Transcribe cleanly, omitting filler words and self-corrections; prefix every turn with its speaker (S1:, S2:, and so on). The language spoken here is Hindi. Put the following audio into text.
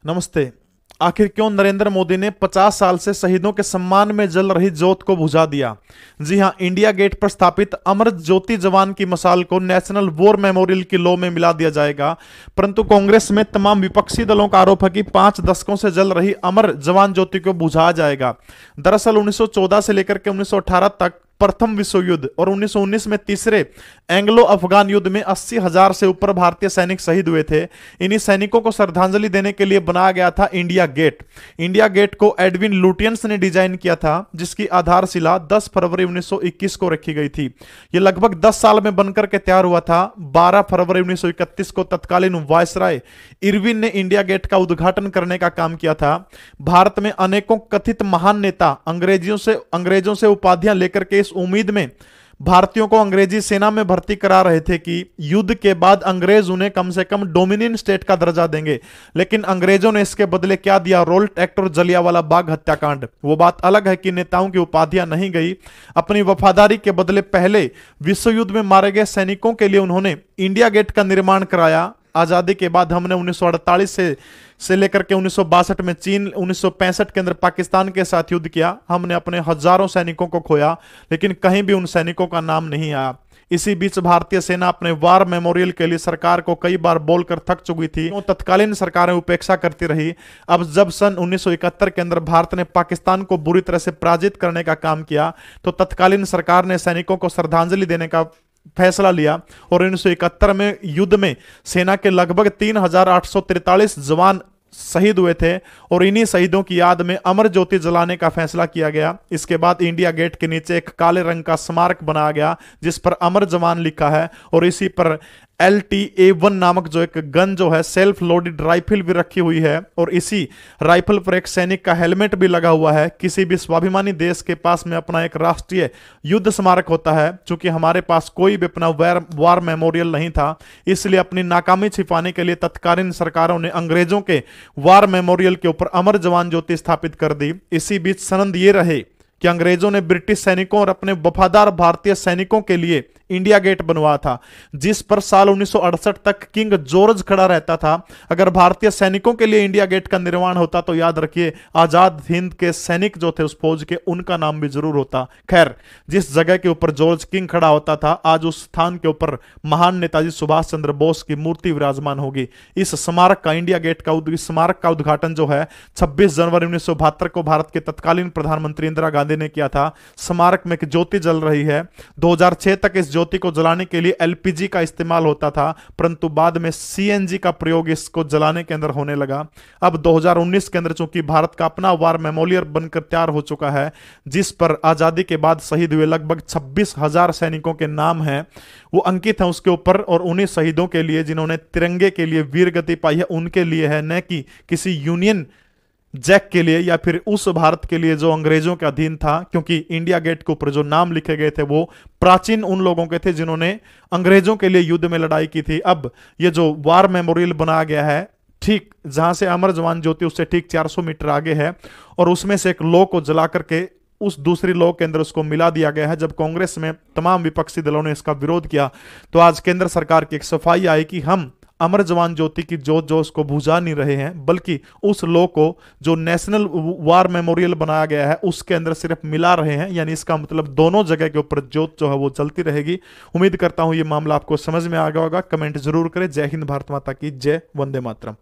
S1: नमस्ते। आखिर क्यों नरेंद्र मोदी ने 50 साल से शहीदों के सम्मान में जल रही ज्योत को बुझा दिया? जी हां, इंडिया गेट पर स्थापित अमर ज्योति जवान की मशाल को नेशनल वॉर मेमोरियल की लौ में मिला दिया जाएगा। परंतु कांग्रेस में तमाम विपक्षी दलों का आरोप है कि 5 दशकों से जल रही अमर जवान ज्योति को बुझाया जाएगा। दरअसल 1914 से लेकर के 1918 तक प्रथम विश्व युद्ध और 1919 में तीसरे एंग्लो अफगान युद्ध में 80,000 से ऊपर भारतीय सैनिक शहीद हुए थे। इन्हीं सैनिकों को श्रद्धांजलि देने के लिए बनाया गया था इंडिया गेट। इंडिया गेट को एडविन लुटियंस ने डिजाइन किया था, जिसकी आधारशिला 10 फरवरी 1921 को रखी गई थी। यह लगभग 10 साल में बनकर के तैयार हुआ था। 12 फरवरी 1931 को तत्कालीन वायसराय इरविन ने इंडिया गेट का उद्घाटन करने का काम किया था। भारत में अनेकों कथित महान नेता अंग्रेजों से उपाधियां लेकर के इस उम्मीद में भारतीयों को अंग्रेजी सेना में भर्ती करा रहे थे कि युद्ध के बाद अंग्रेज उन्हें कम से कम डोमिनियन स्टेट का दर्जा देंगे। लेकिन अंग्रेजों ने इसके बदले क्या दिया? रोल्ट एक्ट और जलियांवाला बाग हत्याकांड। वो बात अलग है कि नेताओं की उपाधियां नहीं गई। अपनी वफादारी के बदले पहले विश्व युद्ध में मारे गए सैनिकों के लिए उन्होंने इंडिया गेट का निर्माण कराया। आजादी के बाद हमने 1948 से लेकर के 1962 में चीन, 1965 के अंदर पाकिस्तान के साथ युद्ध किया। हमने अपने हजारों सैनिकों को खोया, लेकिन कहीं भी उन सैनिकों का नाम नहीं आया। इसी बीच भारतीय सेना अपने वार मेमोरियल के लिए सरकार को कई बार बोलकर थक चुकी थी। तो तत्कालीन सरकारें उपेक्षा करती रही। अब जब सन 1971 के अंदर भारत ने पाकिस्तान को बुरी तरह से पराजित करने का काम किया, तो तत्कालीन सरकार ने सैनिकों को श्रद्धांजलि देने का फैसला लिया और 1971 में युद्ध में सेना के लगभग 3,843 जवान शहीद हुए थे और इन्हीं शहीदों की याद में अमर ज्योति जलाने का फैसला किया गया। इसके बाद इंडिया गेट के नीचे एक काले रंग का स्मारक बनाया गया जिस पर अमर जवान लिखा है और इसी पर LTA-1 नामक जो एक गन जो है सेल्फ लोडेड राइफल भी रखी हुई है और इसी राइफल पर एक सैनिक का हेलमेट भी लगा हुआ है। किसी भी स्वाभिमानी देश के पास में अपना एक राष्ट्रीय युद्ध स्मारक होता है। चूंकि हमारे पास कोई भी अपना वार मेमोरियल नहीं था, इसलिए अपनी नाकामी छिपाने के लिए तत्कालीन सरकारों ने अंग्रेजों के वार मेमोरियल के ऊपर अमर जवान ज्योति स्थापित कर दी। इसी बीच सनद ये रहे कि अंग्रेजों ने ब्रिटिश सैनिकों और अपने वफादार भारतीय सैनिकों के लिए इंडिया गेट बनवाया था, जिस पर साल 1968 तक किंग जॉर्ज खड़ा रहता था। अगर भारतीय सैनिकों के लिए इंडिया गेट का निर्माण होता तो याद रखिए, आजाद हिंद के सैनिक जो थे उस फौज के, उनका नाम भी जरूर होता। खैर, जिस जगह के ऊपर जॉर्ज किंग खड़ा होता था, आज उस स्थान के ऊपर महान नेताजी सुभाष चंद्र बोस की मूर्ति विराजमान होगी। इस स्मारक का, इंडिया गेट का स्मारक का उद्घाटन जो है 26 जनवरी 1972 को भारत के तत्कालीन प्रधानमंत्री इंदिरा गांधी ने किया था। स्मारक में एक ज्योति जल रही है। 2006 तक इस ज्योति को जलाने के लिए LPG का इस्तेमाल होता था, परंतु बाद में CNG का प्रयोग इसको जलाने के अंदर होने लगा। अब 2019 के अंदर चूंकि भारत का अपना वार मेमोरियल बनकर तैयार हो चुका है, जिस पर आजादी के बाद शहीद हुए लगभग 26,000 सैनिकों के नाम हैं, वो अंकित है उसके ऊपर। और उन्हीं शहीदों के लिए जिन्होंने तिरंगे के लिए वीर गति पाई है, उनके लिए है, न कि किसी यूनियन जैक के लिए या फिर उस भारत के लिए जो अंग्रेजों के अधीन था। क्योंकि इंडिया गेट के ऊपर जो नाम लिखे गए थे वो प्राचीन उन लोगों के थे जिन्होंने अंग्रेजों के लिए युद्ध में लड़ाई की थी। अब ये जो वार मेमोरियल बनाया गया है, ठीक जहां से अमर जवान ज्योति, उससे ठीक 400 मीटर आगे है और उसमें से एक लौ को जला करके उस दूसरी लौ के अंदर उसको मिला दिया गया है। जब कांग्रेस में तमाम विपक्षी दलों ने इसका विरोध किया, तो आज केंद्र सरकार की एक सफाई आई कि हम अमर जवान ज्योति की जोत जो उसको बुझा नहीं रहे हैं, बल्कि उस लौ को जो नेशनल वार मेमोरियल बनाया गया है उसके अंदर सिर्फ मिला रहे हैं। यानी इसका मतलब दोनों जगह के ऊपर जोत जो है वो जलती रहेगी। उम्मीद करता हूं ये मामला आपको समझ में आ गया होगा। कमेंट जरूर करें। जय हिंद, भारत माता की जय, वंदे मातरम।